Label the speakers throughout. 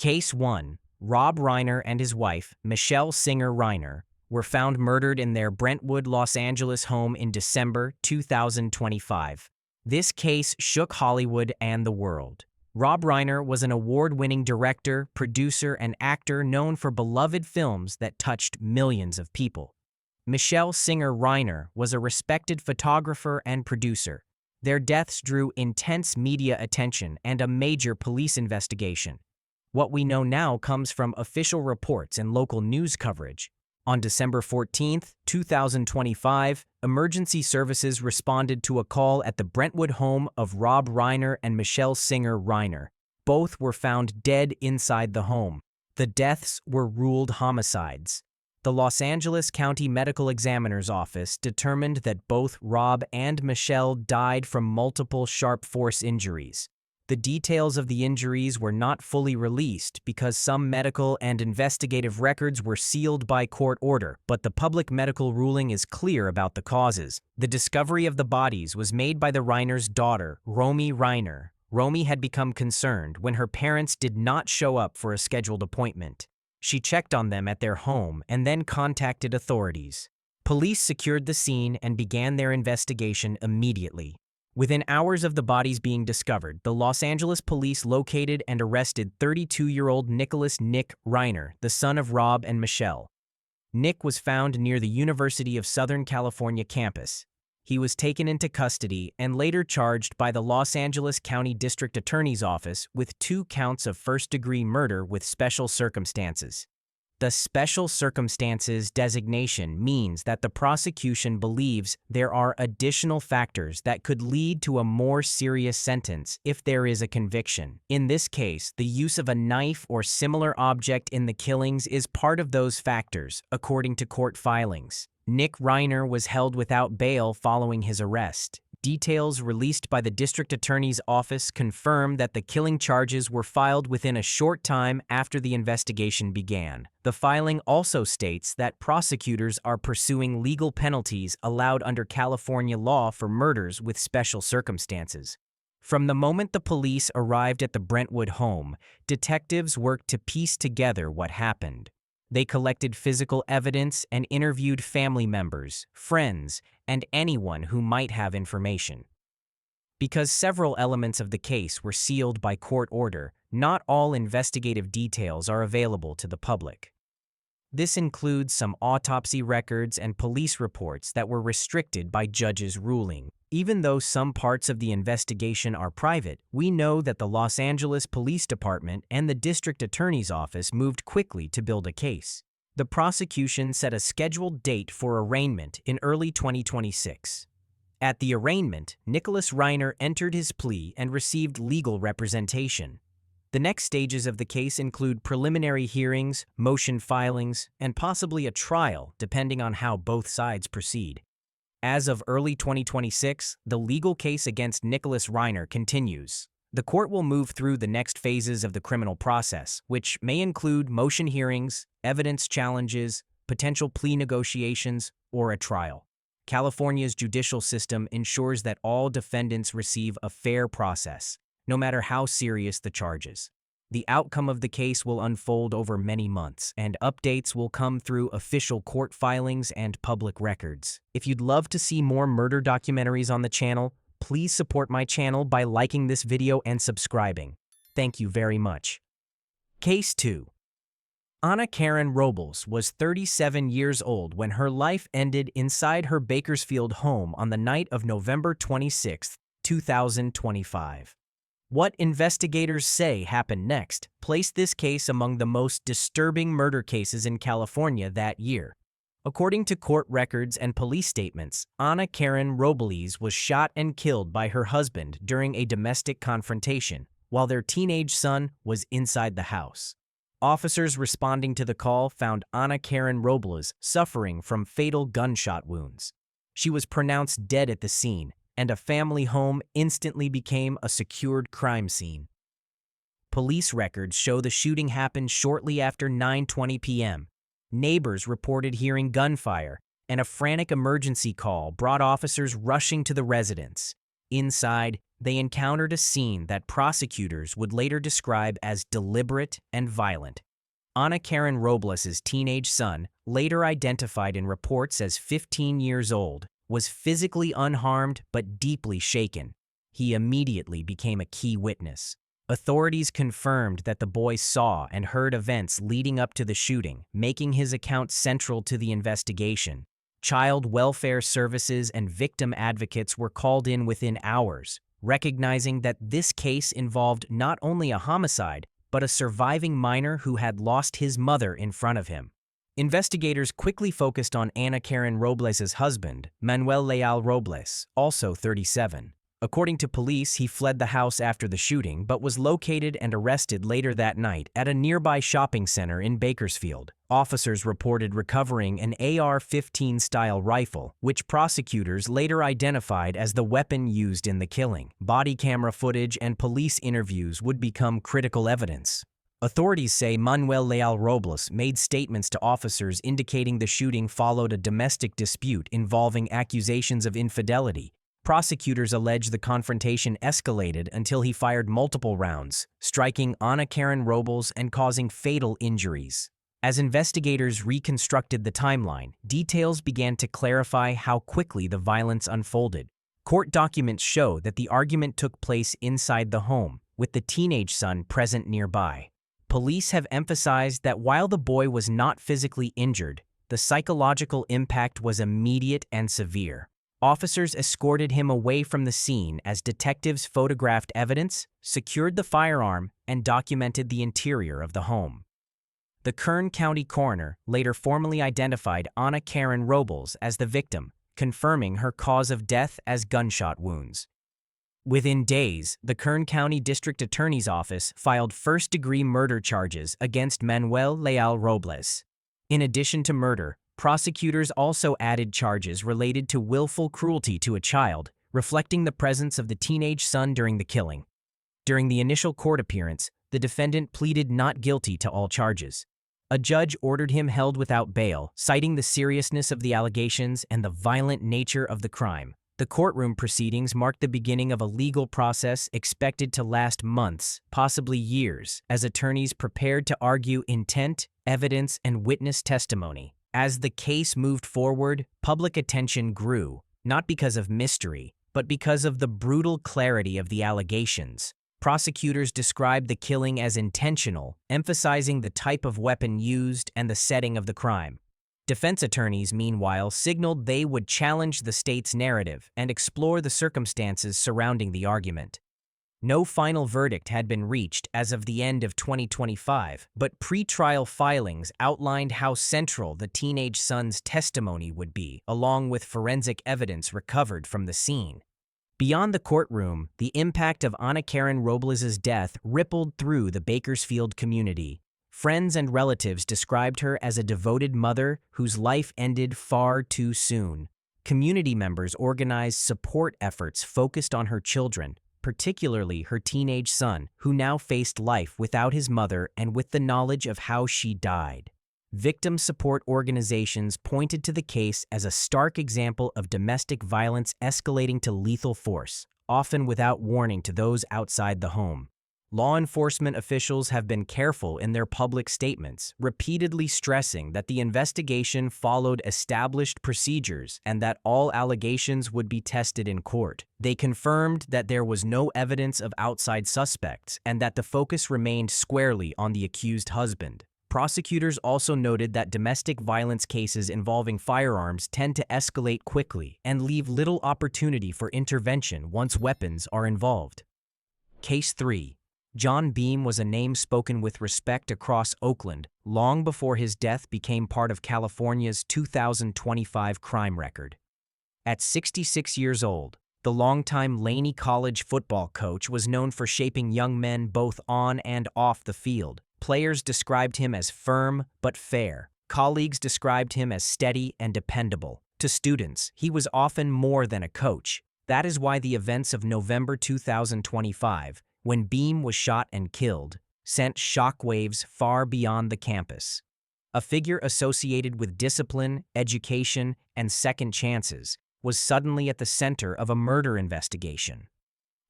Speaker 1: Case 1. Rob Reiner and his wife, Michelle Singer Reiner, were found murdered in their Brentwood, Los Angeles home in December 2025. This case shook Hollywood and the world. Rob Reiner was an award-winning director, producer, and actor known for beloved films that touched millions of people. Michelle Singer Reiner was a respected photographer and producer. Their deaths drew intense media attention and a major police investigation. What we know now comes from official reports and local news coverage. On December 14, 2025, emergency services responded to a call at the Brentwood home of Rob Reiner and Michelle Singer Reiner. Both were found dead inside the home. The deaths were ruled homicides. The Los Angeles County Medical Examiner's Office determined that both Rob and Michelle died from multiple sharp force injuries. The details of the injuries were not fully released because some medical and investigative records were sealed by court order, but the public medical ruling is clear about the causes. The discovery of the bodies was made by the Reiner's daughter, Romy Reiner. Romy had become concerned when her parents did not show up for a scheduled appointment. She checked on them at their home and then contacted authorities. Police secured the scene and began their investigation immediately. Within hours of the bodies being discovered, the Los Angeles police located and arrested 32-year-old Nicholas "Nick" Reiner, the son of Rob and Michelle. Nick was found near the University of Southern California campus. He was taken into custody and later charged by the Los Angeles County District Attorney's Office with 2 counts of first-degree murder with special circumstances. The special circumstances designation means that the prosecution believes there are additional factors that could lead to a more serious sentence if there is a conviction. In this case, the use of a knife or similar object in the killings is part of those factors, according to court filings. Nick Reiner was held without bail following his arrest. Details released by the district attorney's office confirm that the killing charges were filed within a short time after the investigation began. The filing also states that prosecutors are pursuing legal penalties allowed under California law for murders with special circumstances. From the moment the police arrived at the Brentwood home, detectives worked to piece together what happened. They collected physical evidence and interviewed family members, friends, and anyone who might have information. Because several elements of the case were sealed by court order, not all investigative details are available to the public. This includes some autopsy records and police reports that were restricted by judges' ruling. Even though some parts of the investigation are private, we know that the Los Angeles Police Department and the District Attorney's Office moved quickly to build a case. The prosecution set a scheduled date for arraignment in early 2026. At the arraignment, Nicholas Reiner entered his plea and received legal representation. The next stages of the case include preliminary hearings, motion filings, and possibly a trial, depending on how both sides proceed. As of early 2026, the legal case against Nicholas Reiner continues. The court will move through the next phases of the criminal process, which may include motion hearings, evidence challenges, potential plea negotiations, or a trial. California's judicial system ensures that all defendants receive a fair process, no matter how serious the charges. The outcome of the case will unfold over many months, and updates will come through official court filings and public records. If you'd love to see more murder documentaries on the channel, please support my channel by liking this video and subscribing. Thank you very much. Case 2. Ana Robles was 37 years old when her life ended inside her Bakersfield home on the night of November 26, 2025. What investigators say happened next placed this case among the most disturbing murder cases in California that year. According to court records and police statements, Ana Robles was shot and killed by her husband during a domestic confrontation, while their teenage son was inside the house. Officers responding to the call found Ana Robles suffering from fatal gunshot wounds. She was pronounced dead at the scene, and a family home instantly became a secured crime scene. Police records show the shooting happened shortly after 9:20 p.m. Neighbors reported hearing gunfire, and a frantic emergency call brought officers rushing to the residence. Inside, they encountered a scene that prosecutors would later describe as deliberate and violent. Ana Robles' teenage son, later identified in reports as 15 years old, was physically unharmed but deeply shaken. He immediately became a key witness. Authorities confirmed that the boy saw and heard events leading up to the shooting, making his account central to the investigation. Child welfare services and victim advocates were called in within hours, recognizing that this case involved not only a homicide, but a surviving minor who had lost his mother in front of him. Investigators quickly focused on Ana Robles' husband, Emanuel Robles, also 37. According to police, he fled the house after the shooting but was located and arrested later that night at a nearby shopping center in Bakersfield. Officers reported recovering an AR-15-style rifle, which prosecutors later identified as the weapon used in the killing. Body camera footage and police interviews would become critical evidence. Authorities say Emanuel Robles made statements to officers indicating the shooting followed a domestic dispute involving accusations of infidelity. Prosecutors allege the confrontation escalated until he fired multiple rounds, striking Ana Robles and causing fatal injuries. As investigators reconstructed the timeline, details began to clarify how quickly the violence unfolded. Court documents show that the argument took place inside the home, with the teenage son present nearby. Police have emphasized that while the boy was not physically injured, the psychological impact was immediate and severe. Officers escorted him away from the scene as detectives photographed evidence, secured the firearm, and documented the interior of the home. The Kern County coroner later formally identified Ana Robles as the victim, confirming her cause of death as gunshot wounds. Within days, the Kern County District Attorney's Office filed first-degree murder charges against Emanuel Robles. In addition to murder, prosecutors also added charges related to willful cruelty to a child, reflecting the presence of the teenage son during the killing. During the initial court appearance, the defendant pleaded not guilty to all charges. A judge ordered him held without bail, citing the seriousness of the allegations and the violent nature of the crime. The courtroom proceedings marked the beginning of a legal process expected to last months, possibly years, as attorneys prepared to argue intent, evidence, and witness testimony. As the case moved forward, public attention grew, not because of mystery, but because of the brutal clarity of the allegations. Prosecutors described the killing as intentional, emphasizing the type of weapon used and the setting of the crime. Defense attorneys, meanwhile, signaled they would challenge the state's narrative and explore the circumstances surrounding the argument. No final verdict had been reached as of the end of 2025, but pre-trial filings outlined how central the teenage son's testimony would be, along with forensic evidence recovered from the scene. Beyond the courtroom, the impact of Ana Robles' death rippled through the Bakersfield community. Friends and relatives described her as a devoted mother whose life ended far too soon. Community members organized support efforts focused on her children, particularly her teenage son, who now faced life without his mother and with the knowledge of how she died. Victim support organizations pointed to the case as a stark example of domestic violence escalating to lethal force, often without warning to those outside the home. Law enforcement officials have been careful in their public statements, repeatedly stressing that the investigation followed established procedures and that all allegations would be tested in court. They confirmed that there was no evidence of outside suspects and that the focus remained squarely on the accused husband. Prosecutors also noted that domestic violence cases involving firearms tend to escalate quickly and leave little opportunity for intervention once weapons are involved. Case 3. John Beam was a name spoken with respect across Oakland long before his death became part of California's 2025 crime record. At 66 years old, the longtime Laney College football coach was known for shaping young men both on and off the field. Players described him as firm but fair. Colleagues described him as steady and dependable. To students, he was often more than a coach. That is why the events of November 2025, when Beam was shot and killed, sent shockwaves far beyond the campus. A figure associated with discipline, education, and second chances, was suddenly at the center of a murder investigation.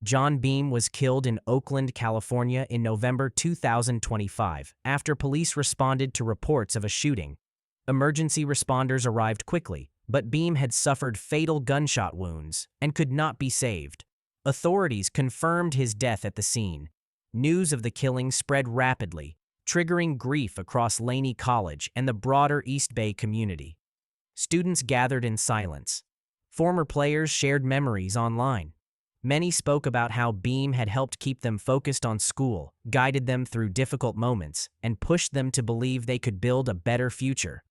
Speaker 1: John Beam was killed in Oakland, California in November 2025 after police responded to reports of a shooting. Emergency responders arrived quickly, but Beam had suffered fatal gunshot wounds and could not be saved. Authorities confirmed his death at the scene. News of the killing spread rapidly, triggering grief across Laney College and the broader East Bay community. Students gathered in silence. Former players shared memories online. Many spoke about how Beam had helped keep them focused on school, guided them through difficult moments, and pushed them to believe they could build a better future.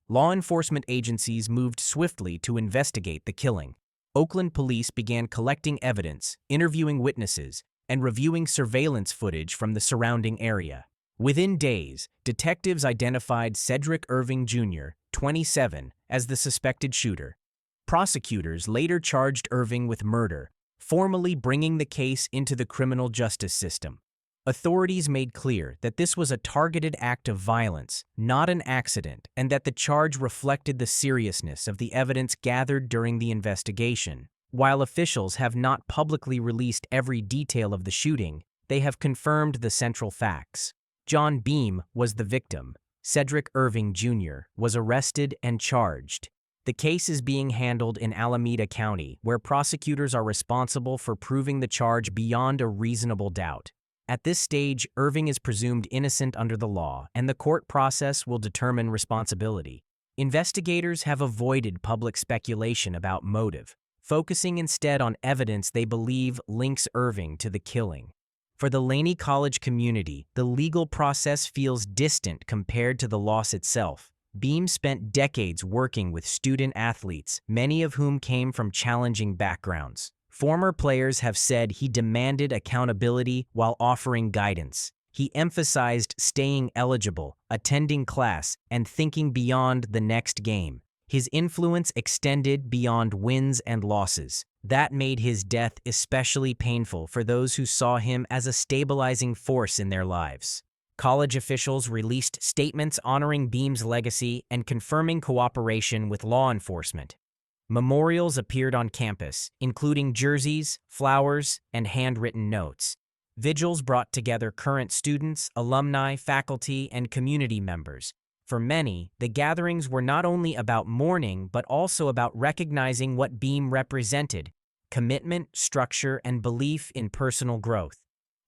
Speaker 1: Law enforcement agencies moved swiftly to investigate the killing. Oakland police began collecting evidence, interviewing witnesses, and reviewing surveillance footage from the surrounding area. Within days, detectives identified Cedric Irving Jr., 27, as the suspected shooter. Prosecutors later charged Irving with murder, formally bringing the case into the criminal justice system. Authorities made clear that this was a targeted act of violence, not an accident, and that the charge reflected the seriousness of the evidence gathered during the investigation. While officials have not publicly released every detail of the shooting, they have confirmed the central facts. John Beam was the victim. Cedric Irving Jr. was arrested and charged. The case is being handled in Alameda County, where prosecutors are responsible for proving the charge beyond a reasonable doubt. At this stage, Irving is presumed innocent under the law, and the court process will determine responsibility. Investigators have avoided public speculation about motive, focusing instead on evidence they believe links Irving to the killing. For the Laney College community, the legal process feels distant compared to the loss itself. Beam spent decades working with student athletes, many of whom came from challenging backgrounds. Former players have said he demanded accountability while offering guidance. He emphasized staying eligible, attending class, and thinking beyond the next game. His influence extended beyond wins and losses. That made his death especially painful for those who saw him as a stabilizing force in their lives. College officials released statements honoring Beam's legacy and confirming cooperation with law enforcement. Memorials appeared on campus, including jerseys, flowers, and handwritten notes. Vigils brought together current students, alumni, faculty, and community members. For many, the gatherings were not only about mourning but also about recognizing what Beam represented: commitment, structure, and belief in personal growth.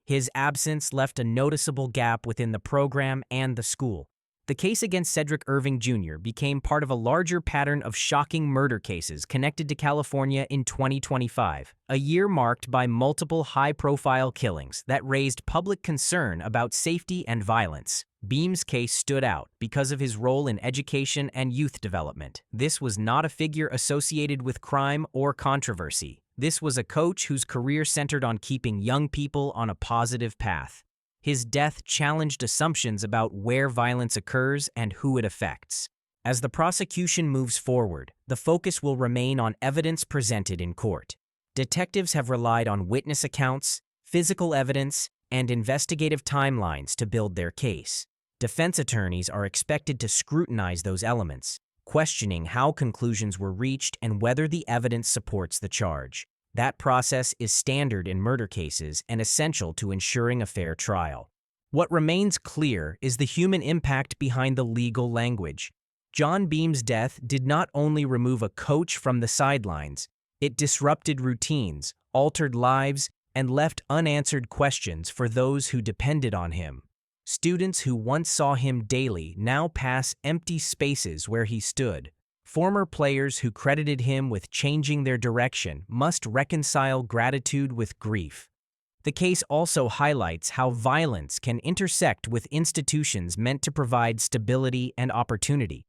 Speaker 1: His absence left a noticeable gap within the program and the school. The case against Cedric Irving Jr. became part of a larger pattern of shocking murder cases connected to California in 2025, a year marked by multiple high-profile killings that raised public concern about safety and violence. Beam's case stood out because of his role in education and youth development. This was not a figure associated with crime or controversy. This was a coach whose career centered on keeping young people on a positive path. His death challenged assumptions about where violence occurs and who it affects. As the prosecution moves forward, the focus will remain on evidence presented in court. Detectives have relied on witness accounts, physical evidence, and investigative timelines to build their case. Defense attorneys are expected to scrutinize those elements, questioning how conclusions were reached and whether the evidence supports the charge. That process is standard in murder cases and essential to ensuring a fair trial. What remains clear is the human impact behind the legal language. John Beam's death did not only remove a coach from the sidelines, it disrupted routines, altered lives, and left unanswered questions for those who depended on him. Students who once saw him daily now pass empty spaces where he stood. Former players who credited him with changing their direction must reconcile gratitude with grief. The case also highlights how violence can intersect with institutions meant to provide stability and opportunity.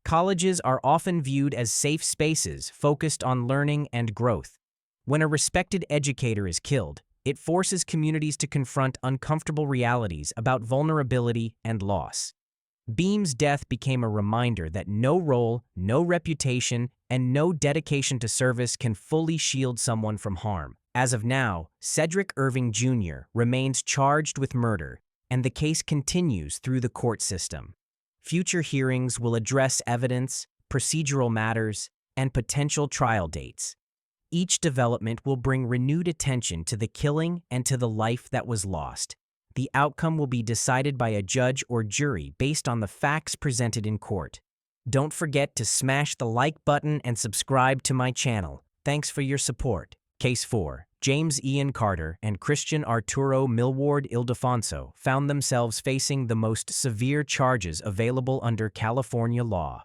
Speaker 1: Colleges are often viewed as safe spaces focused on learning and growth. When a respected educator is killed, it forces communities to confront uncomfortable realities about vulnerability and loss. Beam's death became a reminder that no role, no reputation, and no dedication to service can fully shield someone from harm. As of now, Cedric Irving Jr. remains charged with murder, and the case continues through the court system. Future hearings will address evidence, procedural matters, and potential trial dates. Each development will bring renewed attention to the killing and to the life that was lost. The outcome will be decided by a judge or jury based on the facts presented in court. Don't forget to smash the like button and subscribe to my channel. Thanks for your support. Case 4. James Ian Carter and Christian Arturo Millward Ildefonso found themselves facing the most severe charges available under California law.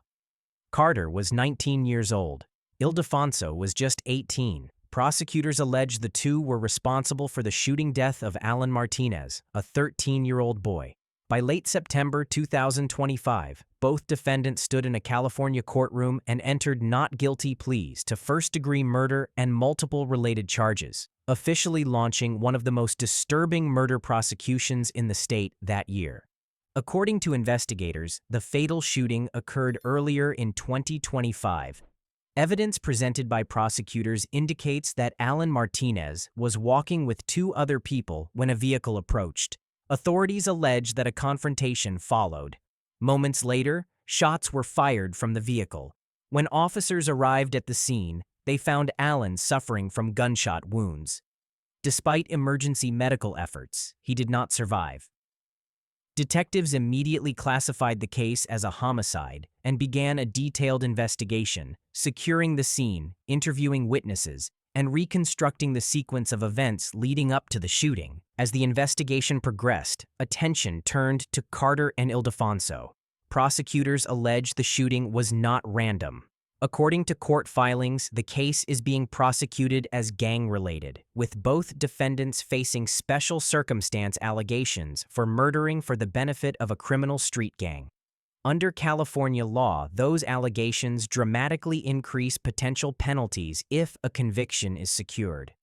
Speaker 1: Carter was 19 years old. Ildefonso was just 18. Prosecutors allege the two were responsible for the shooting death of Alan Martinez, a 13-year-old boy. By late September 2025, both defendants stood in a California courtroom and entered not guilty pleas to first-degree murder and multiple related charges, officially launching one of the most disturbing murder prosecutions in the state that year. According to investigators, the fatal shooting occurred earlier in 2025. Evidence presented by prosecutors indicates that Alan Martinez was walking with two other people when a vehicle approached. Authorities allege that a confrontation followed. Moments later, shots were fired from the vehicle. When officers arrived at the scene, they found Alan suffering from gunshot wounds. Despite emergency medical efforts, he did not survive. Detectives immediately classified the case as a homicide and began a detailed investigation, securing the scene, interviewing witnesses, and reconstructing the sequence of events leading up to the shooting. As the investigation progressed, attention turned to Carter and Ildefonso. Prosecutors allege the shooting was not random. According to court filings, the case is being prosecuted as gang-related, with both defendants facing special circumstance allegations for murdering for the benefit of a criminal street gang. Under California law, those allegations dramatically increase potential penalties if a conviction is secured.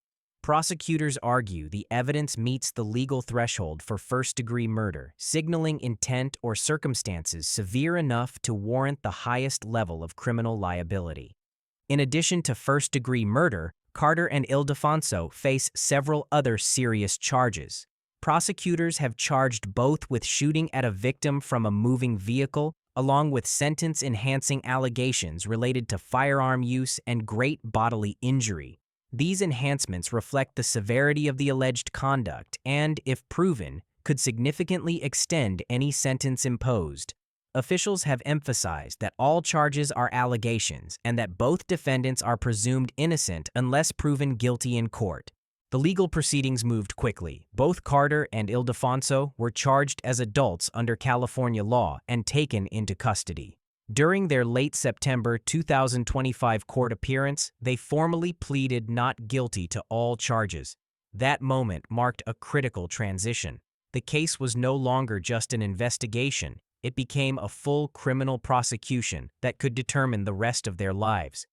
Speaker 1: Prosecutors argue the evidence meets the legal threshold for first-degree murder, signaling intent or circumstances severe enough to warrant the highest level of criminal liability. In addition to first-degree murder, Carter and Ildefonso face several other serious charges. Prosecutors have charged both with shooting at a victim from a moving vehicle, along with sentence-enhancing allegations related to firearm use and great bodily injury. These enhancements reflect the severity of the alleged conduct and, if proven, could significantly extend any sentence imposed. Officials have emphasized that all charges are allegations and that both defendants are presumed innocent unless proven guilty in court. The legal proceedings moved quickly. Both Carter and Ildefonso were charged as adults under California law and taken into custody. During their late September 2025 court appearance, they formally pleaded not guilty to all charges. That moment marked a critical transition. The case was no longer just an investigation. It became a full criminal prosecution that could determine the rest of their lives.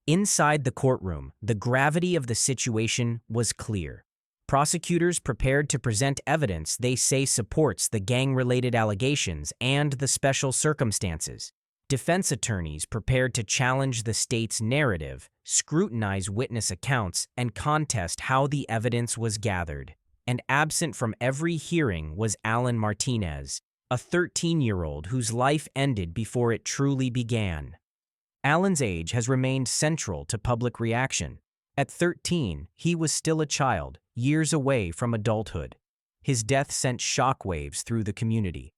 Speaker 1: Inside the courtroom, the gravity of the situation was clear. Prosecutors prepared to present evidence they say supports the gang-related allegations and the special circumstances. Defense attorneys prepared to challenge the state's narrative, scrutinize witness accounts, and contest how the evidence was gathered. And absent from every hearing was Alan Martinez, a 13-year-old whose life ended before it truly began. Alan's age has remained central to public reaction. At 13, he was still a child, years away from adulthood. His death sent shockwaves through the community.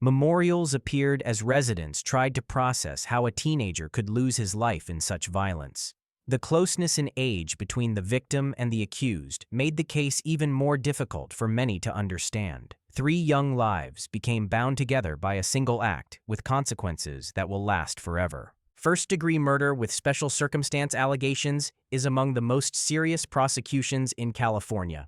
Speaker 1: Memorials appeared as residents tried to process how a teenager could lose his life in such violence. The closeness in age between the victim and the accused made the case even more difficult for many to understand. 3 young lives became bound together by a single act, with consequences that will last forever. First-degree murder with special circumstance allegations is among the most serious prosecutions in California.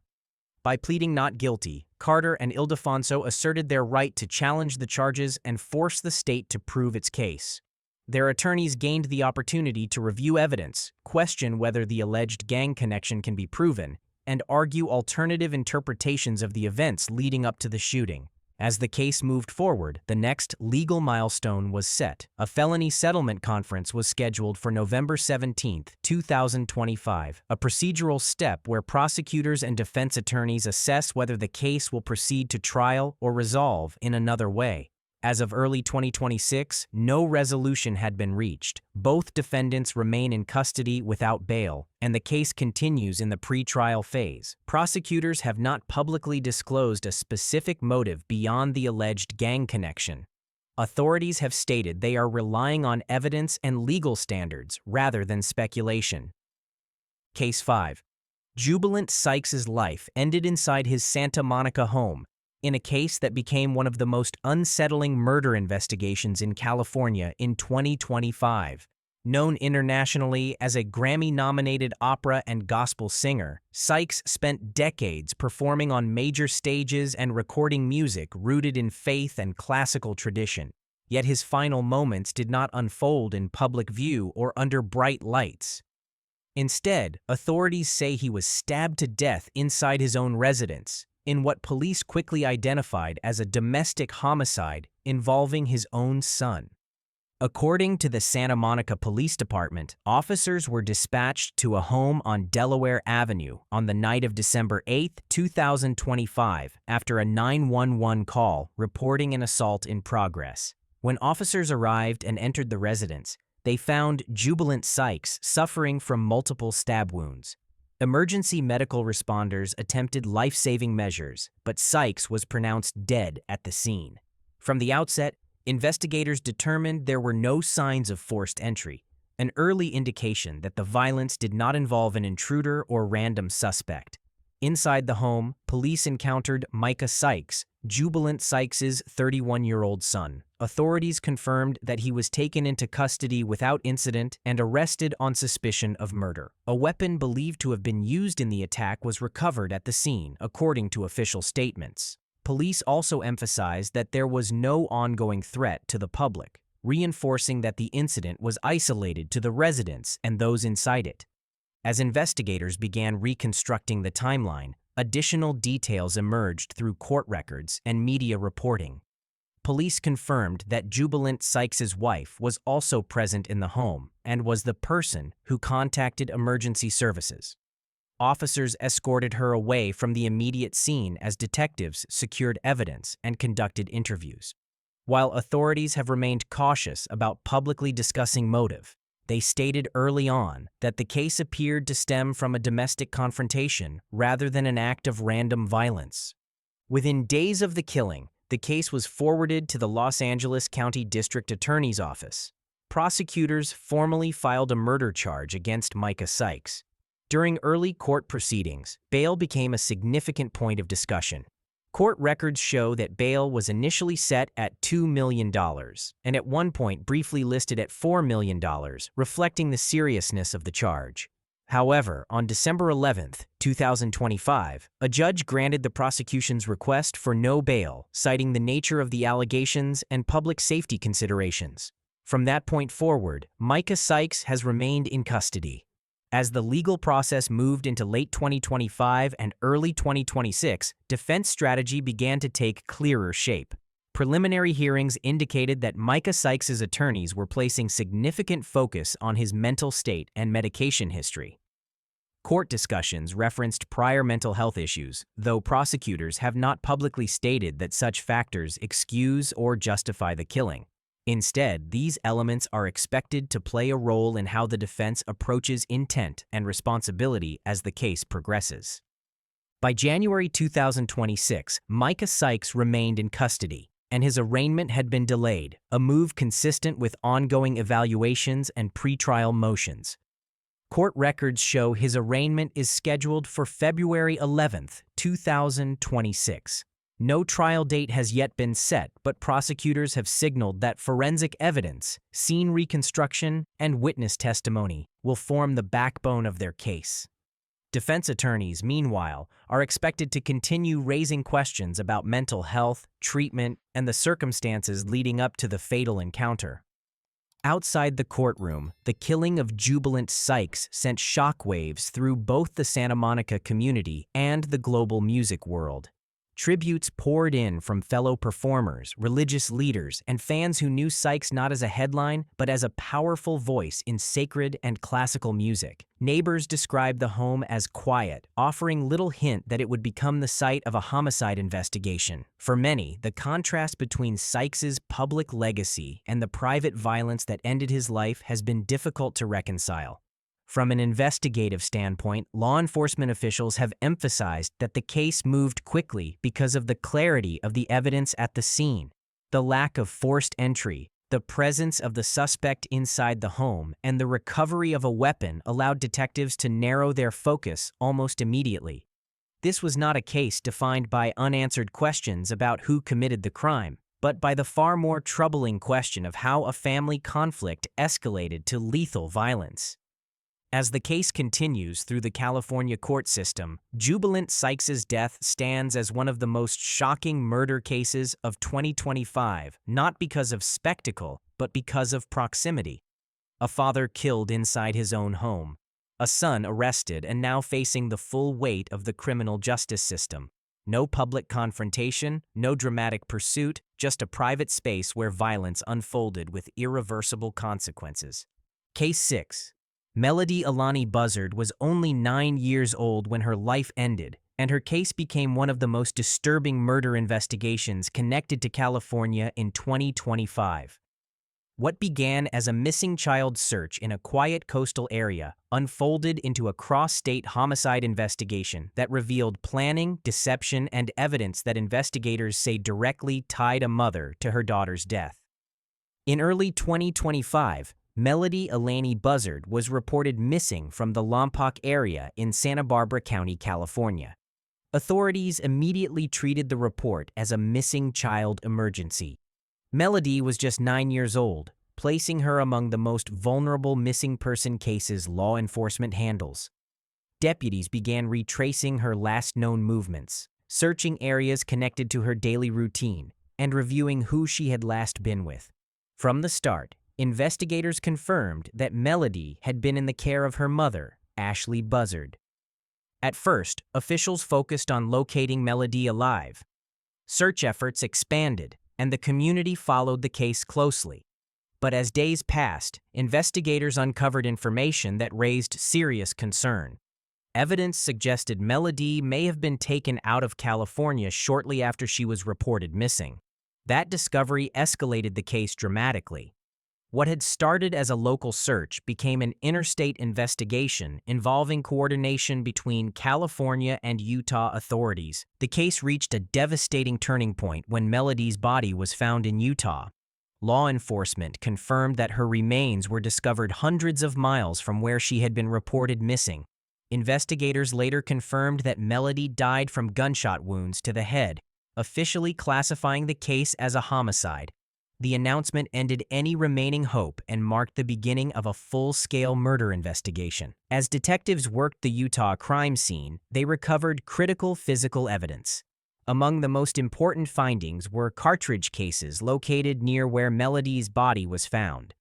Speaker 1: By pleading not guilty, Carter and Ildefonso asserted their right to challenge the charges and force the state to prove its case. Their attorneys gained the opportunity to review evidence, question whether the alleged gang connection can be proven, and argue alternative interpretations of the events leading up to the shooting. As the case moved forward, the next legal milestone was set. A felony settlement conference was scheduled for November 17, 2025, a procedural step where prosecutors and defense attorneys assess whether the case will proceed to trial or resolve in another way. As of early 2026, no resolution had been reached. Both defendants remain in custody without bail, and the case continues in the pre-trial phase. Prosecutors have not publicly disclosed a specific motive beyond the alleged gang connection. Authorities have stated they are relying on evidence and legal standards rather than speculation. Case 5. Jubilant Sykes' life ended inside his Santa Monica home, in a case that became one of the most unsettling murder investigations in California in 2025. Known internationally as a Grammy-nominated opera and gospel singer, Sykes spent decades performing on major stages and recording music rooted in faith and classical tradition. Yet his final moments did not unfold in public view or under bright lights. Instead, authorities say he was stabbed to death inside his own residence, in what police quickly identified as a domestic homicide involving his own son. According to the Santa Monica Police Department, officers were dispatched to a home on Delaware Avenue on the night of December 8, 2025, after a 911 call reporting an assault in progress. When officers arrived and entered the residence, they found Jubilant Sykes suffering from multiple stab wounds. Emergency medical responders attempted life-saving measures, but Sykes was pronounced dead at the scene. From the outset, investigators determined there were no signs of forced entry, an early indication that the violence did not involve an intruder or random suspect. Inside the home, police encountered Micah Sykes, Jubilant Sykes' 31-year-old son. Authorities confirmed that he was taken into custody without incident and arrested on suspicion of murder. A weapon believed to have been used in the attack was recovered at the scene, according to official statements. Police also emphasized that there was no ongoing threat to the public, reinforcing that the incident was isolated to the residents and those inside it. As investigators began reconstructing the timeline, additional details emerged through court records and media reporting. Police confirmed that Jubilant Sykes' wife was also present in the home and was the person who contacted emergency services. Officers escorted her away from the immediate scene as detectives secured evidence and conducted interviews. While authorities have remained cautious about publicly discussing motive, they stated early on that the case appeared to stem from a domestic confrontation rather than an act of random violence. Within days of the killing, the case was forwarded to the Los Angeles County District Attorney's Office. Prosecutors formally filed a murder charge against Micah Sykes. During early court proceedings, bail became a significant point of discussion. Court records show that bail was initially set at $2 million, and at one point briefly listed at $4 million, reflecting the seriousness of the charge. However, on December 11, 2025, a judge granted the prosecution's request for no bail, citing the nature of the allegations and public safety considerations. From that point forward, Micah Sykes has remained in custody. As the legal process moved into late 2025 and early 2026, defense strategy began to take clearer shape. Preliminary hearings indicated that Micah Sykes' attorneys were placing significant focus on his mental state and medication history. Court discussions referenced prior mental health issues, though prosecutors have not publicly stated that such factors excuse or justify the killing. Instead, these elements are expected to play a role in how the defense approaches intent and responsibility as the case progresses. By January 2026, Micah Sykes remained in custody, and his arraignment had been delayed, a move consistent with ongoing evaluations and pretrial motions. Court records show his arraignment is scheduled for February 11, 2026. No trial date has yet been set, but prosecutors have signaled that forensic evidence, scene reconstruction, and witness testimony will form the backbone of their case. Defense attorneys, meanwhile, are expected to continue raising questions about mental health, treatment, and the circumstances leading up to the fatal encounter. Outside the courtroom, the killing of Jubilant Sykes sent shockwaves through both the Santa Monica community and the global music world. Tributes poured in from fellow performers, religious leaders, and fans who knew Sykes not as a headline, but as a powerful voice in sacred and classical music. Neighbors described the home as quiet, offering little hint that it would become the site of a homicide investigation. For many, the contrast between Sykes's public legacy and the private violence that ended his life has been difficult to reconcile. From an investigative standpoint, law enforcement officials have emphasized that the case moved quickly because of the clarity of the evidence at the scene, the lack of forced entry, the presence of the suspect inside the home, and the recovery of a weapon allowed detectives to narrow their focus almost immediately. This was not a case defined by unanswered questions about who committed the crime, but by the far more troubling question of how a family conflict escalated to lethal violence. As the case continues through the California court system, Jubilant Sykes' death stands as one of the most shocking murder cases of 2025, not because of spectacle, but because of proximity. A father killed inside his own home, a son arrested and now facing the full weight of the criminal justice system. No public confrontation, no dramatic pursuit, just a private space where violence unfolded with irreversible consequences. Case 6. Melodee Buzzard was only 9 years old when her life ended, and her case became one of the most disturbing murder investigations connected to California in 2025. What began as a missing child search in a quiet coastal area unfolded into a cross-state homicide investigation that revealed planning, deception, and evidence that investigators say directly tied a mother to her daughter's death. In early 2025, Melodee Buzzard was reported missing from the Lompoc area in Santa Barbara County, California. Authorities immediately treated the report as a missing child emergency. Melodee was just 9 years old, placing her among the most vulnerable missing person cases law enforcement handles. Deputies began retracing her last known movements, searching areas connected to her daily routine, and reviewing who she had last been with. From the start, investigators confirmed that Melodee had been in the care of her mother, Ashley Buzzard. At first, officials focused on locating Melodee alive. Search efforts expanded, and the community followed the case closely. But as days passed, investigators uncovered information that raised serious concern. Evidence suggested Melodee may have been taken out of California shortly after she was reported missing. That discovery escalated the case dramatically. What had started as a local search became an interstate investigation involving coordination between California and Utah authorities. The case reached a devastating turning point when Melodee's body was found in Utah. Law enforcement confirmed that her remains were discovered hundreds of miles from where she had been reported missing. Investigators later confirmed that Melodee died from gunshot wounds to the head, officially classifying the case as a homicide. The announcement ended any remaining hope and marked the beginning of a full-scale murder investigation. As detectives worked the Utah crime scene, they recovered critical physical evidence. Among the most important findings were cartridge cases located near where Melodee's body was found.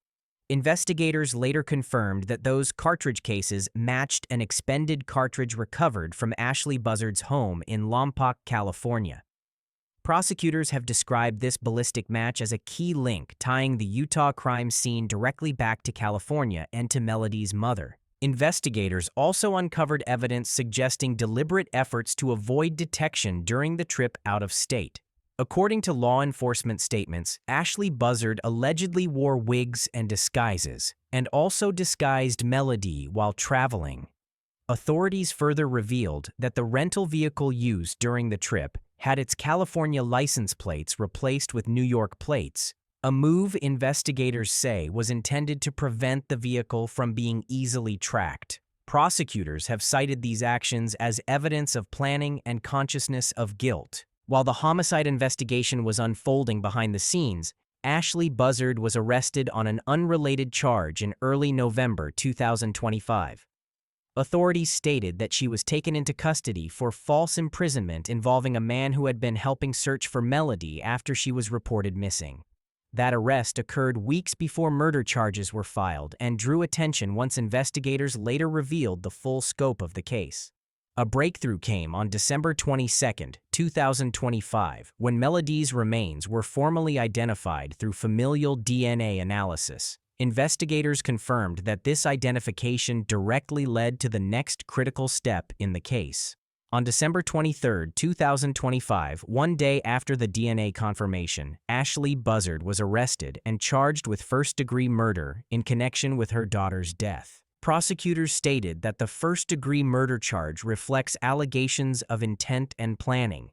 Speaker 1: Investigators later confirmed that those cartridge cases matched an expended cartridge recovered from Ashley Buzzard's home in Lompoc, California. Prosecutors have described this ballistic match as a key link tying the Utah crime scene directly back to California and to Melodee's mother. Investigators also uncovered evidence suggesting deliberate efforts to avoid detection during the trip out of state. According to law enforcement statements, Ashley Buzzard allegedly wore wigs and disguises, and also disguised Melodee while traveling. Authorities further revealed that the rental vehicle used during the trip had its California license plates replaced with New York plates, a move investigators say was intended to prevent the vehicle from being easily tracked. Prosecutors have cited these actions as evidence of planning and consciousness of guilt. While the homicide investigation was unfolding behind the scenes, Ashley Buzzard was arrested on an unrelated charge in early November 2025. Authorities stated that she was taken into custody for false imprisonment involving a man who had been helping search for Melodee after she was reported missing. That arrest occurred weeks before murder charges were filed and drew attention once investigators later revealed the full scope of the case. A breakthrough came on December 22, 2025, when Melodee's remains were formally identified through familial DNA analysis. Investigators confirmed that this identification directly led to the next critical step in the case. On December 23, 2025, one day after the DNA confirmation, Melodee Buzzard was arrested and charged with first-degree murder in connection with her daughter's death. Prosecutors stated that the first-degree murder charge reflects allegations of intent and planning.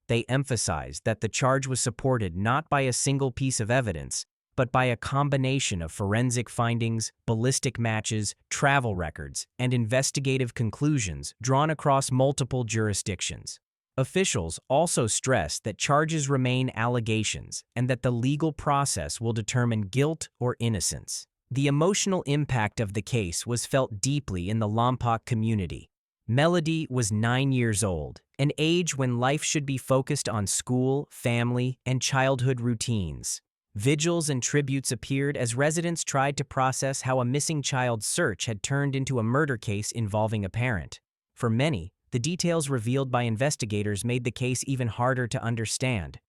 Speaker 1: They emphasized that the charge was supported not by a single piece of evidence, but by a combination of forensic findings, ballistic matches, travel records, and investigative conclusions drawn across multiple jurisdictions. Officials also stressed that charges remain allegations and that the legal process will determine guilt or innocence. The emotional impact of the case was felt deeply in the Lompoc community. Melodee was 9 years old, an age when life should be focused on school, family, and childhood routines. Vigils and tributes appeared as residents tried to process how a missing child's search had turned into a murder case involving a parent. For many, the details revealed by investigators made the case even harder to understand.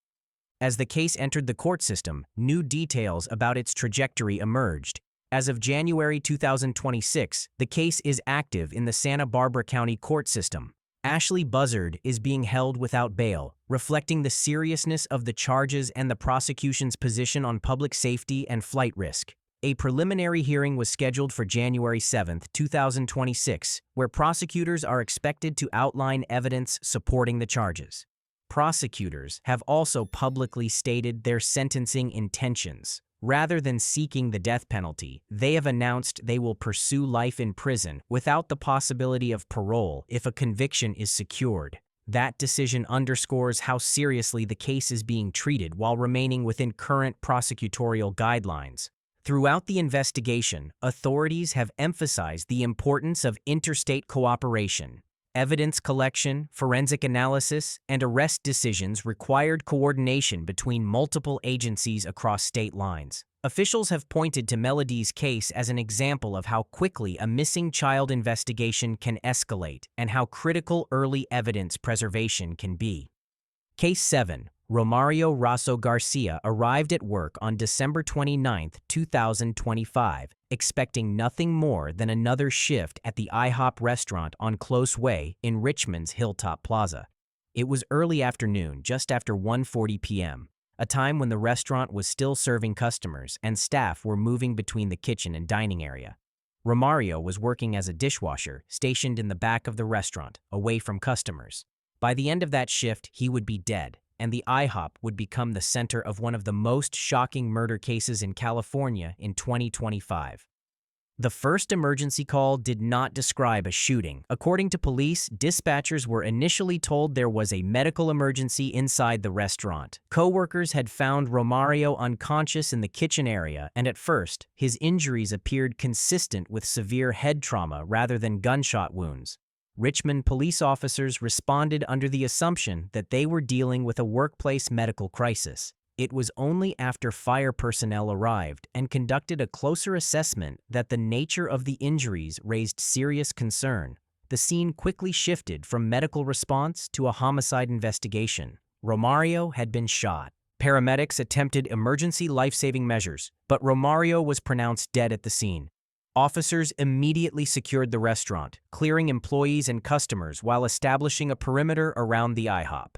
Speaker 1: As the case entered the court system, new details about its trajectory emerged. As of January 2026, the case is active in the Santa Barbara County court system. Melodee Buzzard is being held without bail, reflecting the seriousness of the charges and the prosecution's position on public safety and flight risk. A preliminary hearing was scheduled for January 7, 2026, where prosecutors are expected to outline evidence supporting the charges. Prosecutors have also publicly stated their sentencing intentions. Rather than seeking the death penalty, they have announced they will pursue life in prison without the possibility of parole if a conviction is secured. That decision underscores how seriously the case is being treated while remaining within current prosecutorial guidelines. Throughout the investigation, authorities have emphasized the importance of interstate cooperation. Evidence collection, forensic analysis, and arrest decisions required coordination between multiple agencies across state lines. Officials have pointed to Melodee's case as an example of how quickly a missing child investigation can escalate and how critical early evidence preservation can be. Case 7. Roario Garcia arrived at work on December 29, 2025, expecting nothing more than another shift at the IHOP restaurant on Close Way in Richmond's Hilltop Plaza. It was early afternoon, just after 1:40 p.m., a time when the restaurant was still serving customers and staff were moving between the kitchen and dining area. Roario was working as a dishwasher, stationed in the back of the restaurant, away from customers. By the end of that shift, he would be dead, and the IHOP would become the center of one of the most shocking murder cases in California in 2025. The first emergency call did not describe a shooting. According to police, dispatchers were initially told there was a medical emergency inside the restaurant. Co-workers had found Roario unconscious in the kitchen area, and at first, his injuries appeared consistent with severe head trauma rather than gunshot wounds. Richmond police officers responded under the assumption that they were dealing with a workplace medical crisis. It was only after fire personnel arrived and conducted a closer assessment that the nature of the injuries raised serious concern. The scene quickly shifted from medical response to a homicide investigation. Roario had been shot. Paramedics attempted emergency life-saving measures, but Roario was pronounced dead at the scene. Officers immediately secured the restaurant, clearing employees and customers while establishing a perimeter around the IHOP.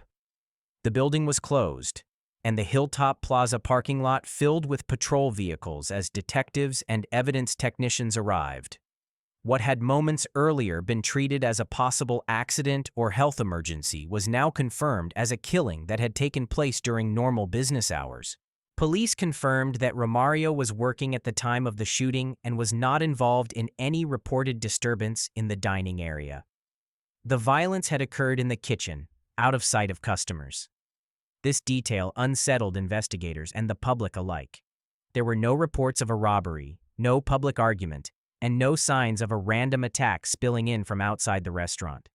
Speaker 1: The building was closed, and the Hilltop Plaza parking lot filled with patrol vehicles as detectives and evidence technicians arrived. What had moments earlier been treated as a possible accident or health emergency was now confirmed as a killing that had taken place during normal business hours. Police confirmed that Roario was working at the time of the shooting and was not involved in any reported disturbance in the dining area. The violence had occurred in the kitchen, out of sight of customers. This detail unsettled investigators and the public alike. There were no reports of a robbery, no public argument, and no signs of a random attack spilling in from outside the restaurant.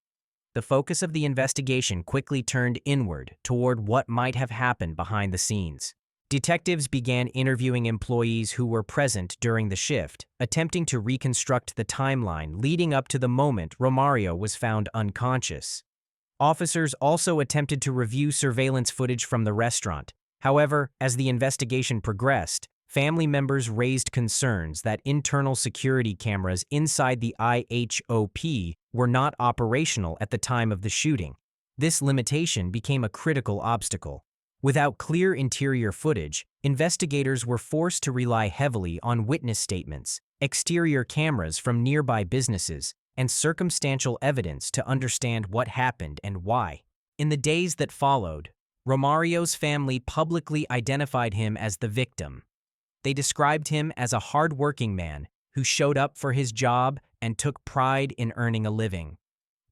Speaker 1: The focus of the investigation quickly turned inward toward what might have happened behind the scenes. Detectives began interviewing employees who were present during the shift, attempting to reconstruct the timeline leading up to the moment Roario was found unconscious. Officers also attempted to review surveillance footage from the restaurant. However, as the investigation progressed, family members raised concerns that internal security cameras inside the IHOP were not operational at the time of the shooting. This limitation became a critical obstacle. Without clear interior footage, investigators were forced to rely heavily on witness statements, exterior cameras from nearby businesses, and circumstantial evidence to understand what happened and why. In the days that followed, Romario's family publicly identified him as the victim. They described him as a hard-working man who showed up for his job and took pride in earning a living.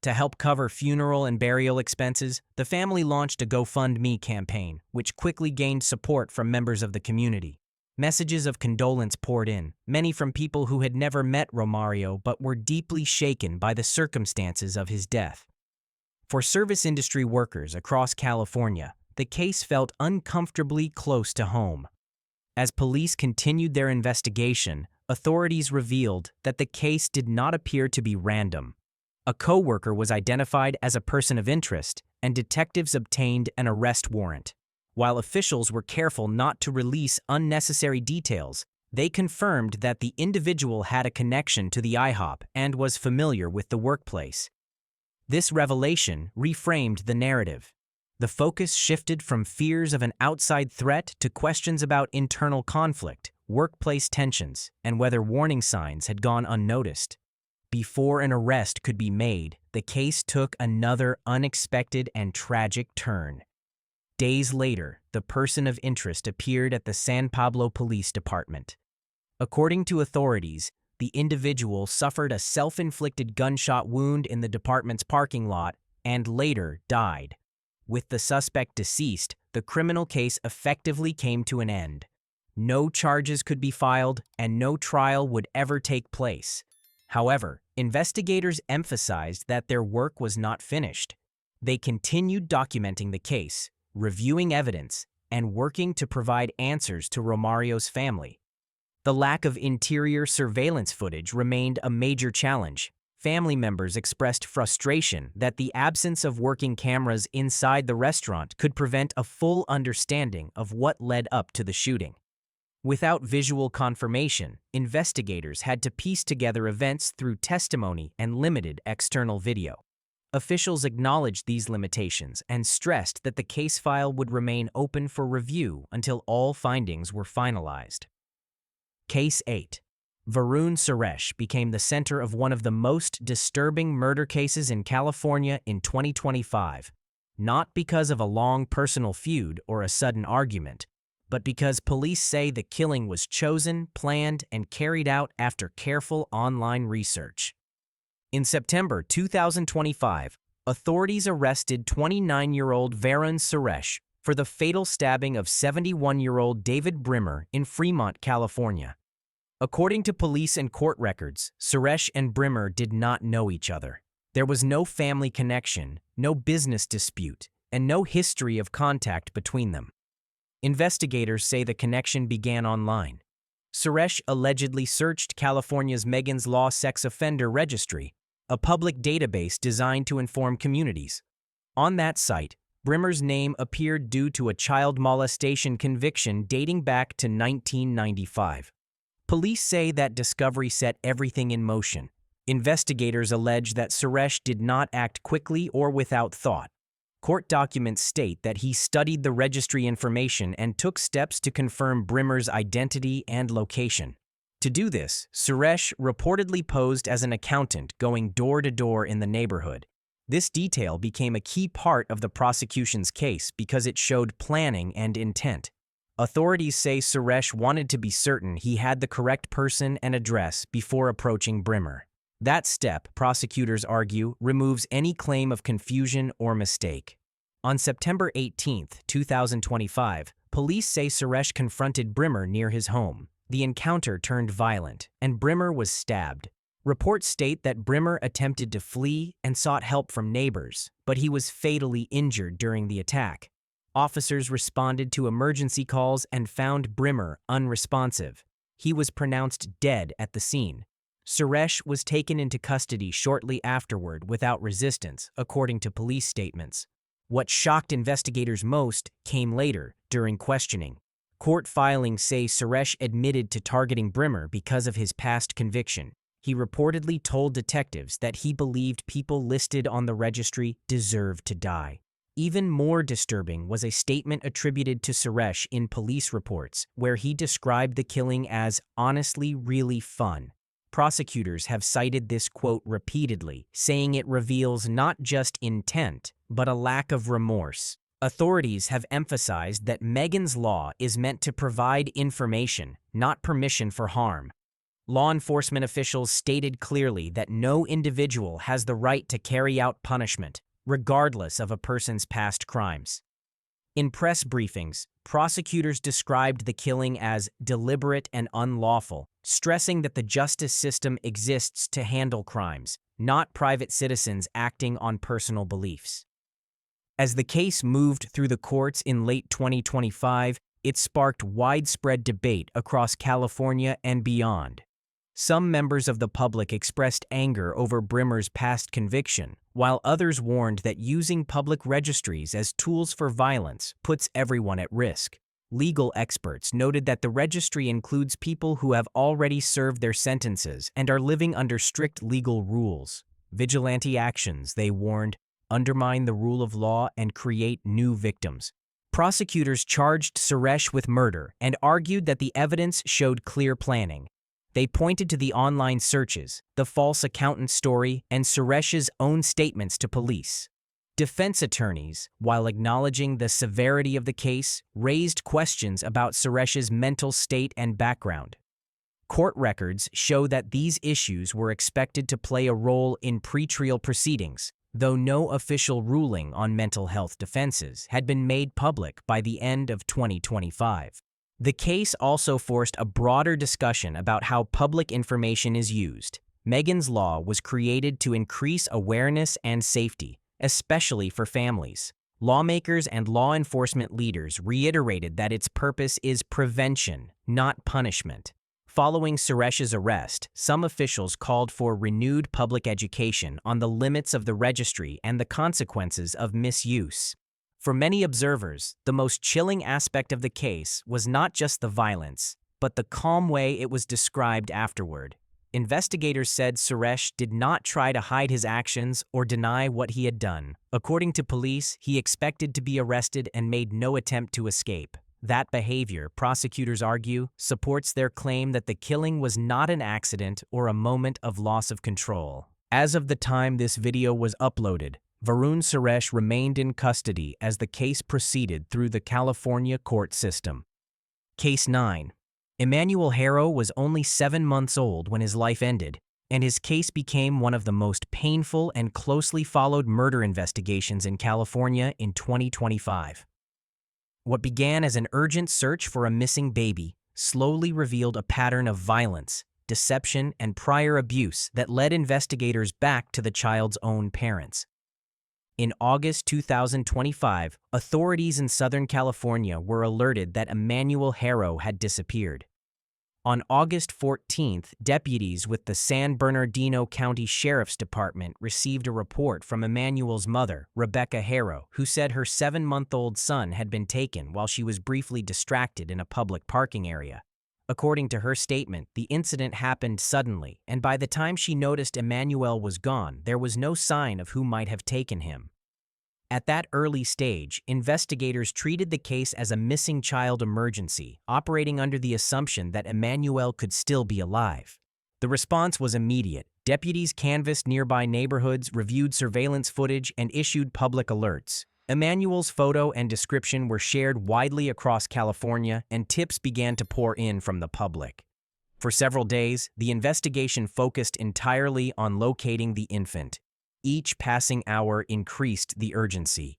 Speaker 1: To help cover funeral and burial expenses, the family launched a GoFundMe campaign, which quickly gained support from members of the community. Messages of condolence poured in, many from people who had never met Roario but were deeply shaken by the circumstances of his death. For service industry workers across California, the case felt uncomfortably close to home. As police continued their investigation, authorities revealed that the case did not appear to be random. A co-worker was identified as a person of interest, and detectives obtained an arrest warrant. While officials were careful not to release unnecessary details, they confirmed that the individual had a connection to the IHOP and was familiar with the workplace. This revelation reframed the narrative. The focus shifted from fears of an outside threat to questions about internal conflict, workplace tensions, and whether warning signs had gone unnoticed. Before an arrest could be made, the case took another unexpected and tragic turn. Days later, the person of interest appeared at the San Pablo Police Department. According to authorities, the individual suffered a self-inflicted gunshot wound in the department's parking lot and later died. With the suspect deceased, the criminal case effectively came to an end. No charges could be filed, and no trial would ever take place. However, investigators emphasized that their work was not finished. They continued documenting the case, reviewing evidence, and working to provide answers to Romario's family. The lack of interior surveillance footage remained a major challenge. Family members expressed frustration that the absence of working cameras inside the restaurant could prevent a full understanding of what led up to the shooting. Without visual confirmation, investigators had to piece together events through testimony and limited external video. Officials acknowledged these limitations and stressed that the case file would remain open for review until all findings were finalized. Case 8. Varun Suresh became the center of one of the most disturbing murder cases in California in 2025, not because of a long personal feud or a sudden argument, but because police say the killing was chosen, planned, and carried out after careful online research. In September 2025, authorities arrested 29-year-old Varun Suresh for the fatal stabbing of 71-year-old David Brimmer in Fremont, California. According to police and court records, Suresh and Brimmer did not know each other. There was no family connection, no business dispute, and no history of contact between them. Investigators say the connection began online. Suresh allegedly searched California's Megan's Law Sex Offender Registry, a public database designed to inform communities. On that site, Brimmer's name appeared due to a child molestation conviction dating back to 1995. Police say that discovery set everything in motion. Investigators allege that Suresh did not act quickly or without thought. Court documents state that he studied the registry information and took steps to confirm Brimmer's identity and location. To do this, Suresh reportedly posed as an accountant going door to door in the neighborhood. This detail became a key part of the prosecution's case because it showed planning and intent. Authorities say Suresh wanted to be certain he had the correct person and address before approaching Brimmer. That step, prosecutors argue, removes any claim of confusion or mistake. On September 18, 2025, police say Suresh confronted Brimmer near his home. The encounter turned violent, and Brimmer was stabbed. Reports state that Brimmer attempted to flee and sought help from neighbors, but he was fatally injured during the attack. Officers responded to emergency calls and found Brimmer unresponsive. He was pronounced dead at the scene. Suresh was taken into custody shortly afterward without resistance, according to police statements. What shocked investigators most came later, during questioning. Court filings say Suresh admitted to targeting Brimmer because of his past conviction. He reportedly told detectives that he believed people listed on the registry deserved to die. Even more disturbing was a statement attributed to Suresh in police reports, where he described the killing as honestly really fun. Prosecutors have cited this quote repeatedly, saying it reveals not just intent, but a lack of remorse. Authorities have emphasized that Megan's Law is meant to provide information, not permission for harm. Law enforcement officials stated clearly that no individual has the right to carry out punishment, regardless of a person's past crimes. In press briefings, prosecutors described the killing as deliberate and unlawful, stressing that the justice system exists to handle crimes, not private citizens acting on personal beliefs. As the case moved through the courts in late 2025, it sparked widespread debate across California and beyond. Some members of the public expressed anger over Brimmer's past conviction, while others warned that using public registries as tools for violence puts everyone at risk. Legal experts noted that the registry includes people who have already served their sentences and are living under strict legal rules. Vigilante actions, they warned, undermine the rule of law and create new victims. Prosecutors charged Suresh with murder and argued that the evidence showed clear planning. They pointed to the online searches, the false accountant story, and Suresh's own statements to police. Defense attorneys, while acknowledging the severity of the case, raised questions about Suresh's mental state and background. Court records show that these issues were expected to play a role in pretrial proceedings, though no official ruling on mental health defenses had been made public by the end of 2025. The case also forced a broader discussion about how public information is used. Megan's Law was created to increase awareness and safety, especially for families. Lawmakers and law enforcement leaders reiterated that its purpose is prevention, not punishment. Following Suresh's arrest, some officials called for renewed public education on the limits of the registry and the consequences of misuse. For many observers, the most chilling aspect of the case was not just the violence, but the calm way it was described afterward. Investigators said Suresh did not try to hide his actions or deny what he had done. According to police, he expected to be arrested and made no attempt to escape. That behavior, prosecutors argue, supports their claim that the killing was not an accident or a moment of loss of control. As of the time this video was uploaded, Varun Suresh remained in custody as the case proceeded through the California court system. Case 9. Emanuel Harrow was only 7 months old when his life ended, and his case became one of the most painful and closely followed murder investigations in California in 2025. What began as an urgent search for a missing baby slowly revealed a pattern of violence, deception, and prior abuse that led investigators back to the child's own parents. In August 2025, authorities in Southern California were alerted that Emanuel Harrow had disappeared. On August 14th, deputies with the San Bernardino County Sheriff's Department received a report from Emanuel's mother, Rebecca Harrow, who said her 7-month-old son had been taken while she was briefly distracted in a public parking area. According to her statement, the incident happened suddenly, and by the time she noticed Emanuel was gone, there was no sign of who might have taken him. At that early stage, investigators treated the case as a missing child emergency, operating under the assumption that Emanuel could still be alive. The response was immediate. Deputies canvassed nearby neighborhoods, reviewed surveillance footage, and issued public alerts. Emanuel's photo and description were shared widely across California, and tips began to pour in from the public. For several days, the investigation focused entirely on locating the infant. Each passing hour increased the urgency.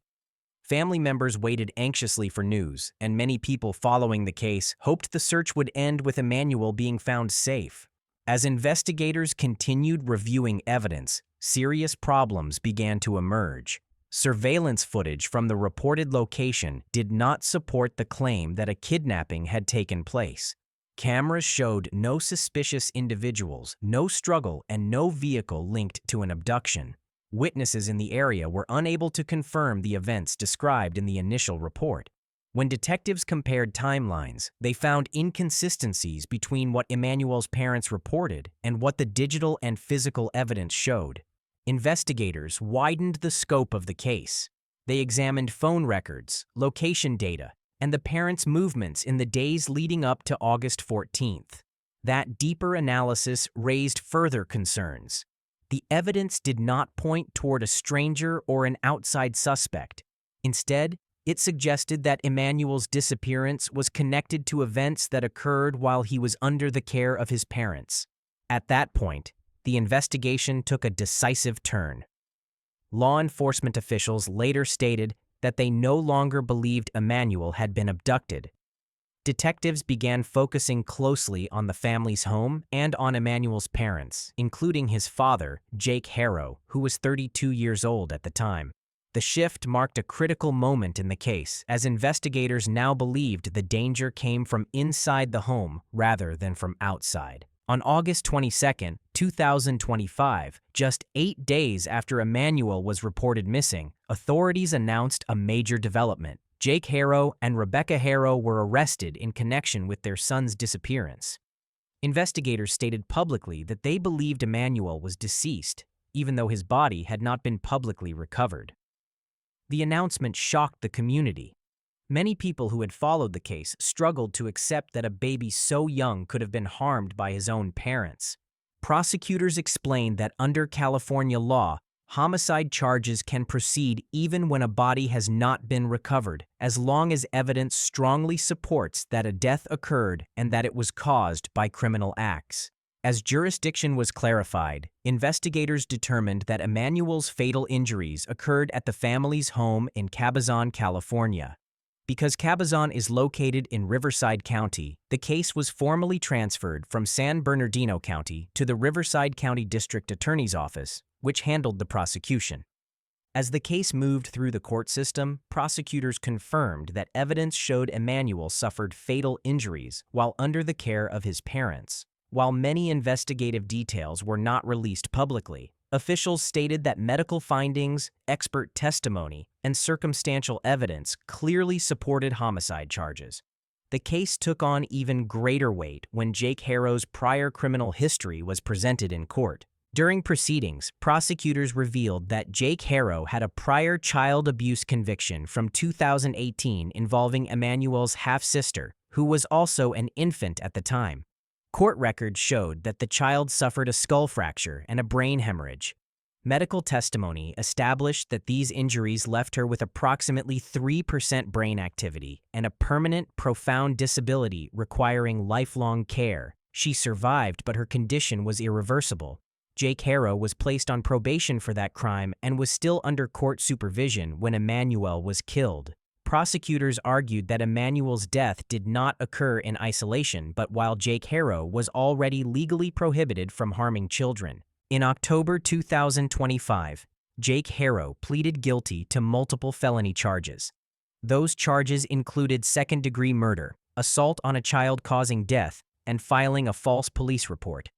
Speaker 1: Family members waited anxiously for news, and many people following the case hoped the search would end with Emanuel being found safe. As investigators continued reviewing evidence, serious problems began to emerge. Surveillance footage from the reported location did not support the claim that a kidnapping had taken place. Cameras showed no suspicious individuals, no struggle, and no vehicle linked to an abduction. Witnesses in the area were unable to confirm the events described in the initial report. When detectives compared timelines, they found inconsistencies between what Emanuel's parents reported and what the digital and physical evidence showed. Investigators widened the scope of the case. They examined phone records, location data, and the parents' movements in the days leading up to August 14th. That deeper analysis raised further concerns. The evidence did not point toward a stranger or an outside suspect. Instead, it suggested that Emanuel's disappearance was connected to events that occurred while he was under the care of his parents. At that point, the investigation took a decisive turn. Law enforcement officials later stated that they no longer believed Emanuel had been abducted. Detectives began focusing closely on the family's home and on Emanuel's parents, including his father, Jake Harrow, who was 32 years old at the time. The shift marked a critical moment in the case, as investigators now believed the danger came from inside the home rather than from outside. On August 22, 2025, just 8 days after Emanuel was reported missing, authorities announced a major development. Jake Harrow and Rebecca Harrow were arrested in connection with their son's disappearance. Investigators stated publicly that they believed Emanuel was deceased, even though his body had not been publicly recovered. The announcement shocked the community. Many people who had followed the case struggled to accept that a baby so young could have been harmed by his own parents. Prosecutors explained that under California law, homicide charges can proceed even when a body has not been recovered, as long as evidence strongly supports that a death occurred and that it was caused by criminal acts. As jurisdiction was clarified, investigators determined that Emanuel's fatal injuries occurred at the family's home in Cabazon, California. Because Cabazon is located in Riverside County, the case was formally transferred from San Bernardino County to the Riverside County District Attorney's Office, which handled the prosecution. As the case moved through the court system, prosecutors confirmed that evidence showed Emanuel suffered fatal injuries while under the care of his parents. While many investigative details were not released publicly, officials stated that medical findings, expert testimony, and circumstantial evidence clearly supported homicide charges. The case took on even greater weight when Jake Harrow's prior criminal history was presented in court. During proceedings, prosecutors revealed that Jake Harrow had a prior child abuse conviction from 2018 involving Emanuel's half-sister, who was also an infant at the time. Court records showed that the child suffered a skull fracture and a brain hemorrhage. Medical testimony established that these injuries left her with approximately 3% brain activity and a permanent, profound disability requiring lifelong care. She survived, but her condition was irreversible. Jake Harrow was placed on probation for that crime and was still under court supervision when Emanuel was killed. Prosecutors argued that Emanuel's death did not occur in isolation, but while Jake Harrow was already legally prohibited from harming children. In October 2025, Jake Harrow pleaded guilty to multiple felony charges. Those charges included second-degree murder, assault on a child causing death, and filing a false police report.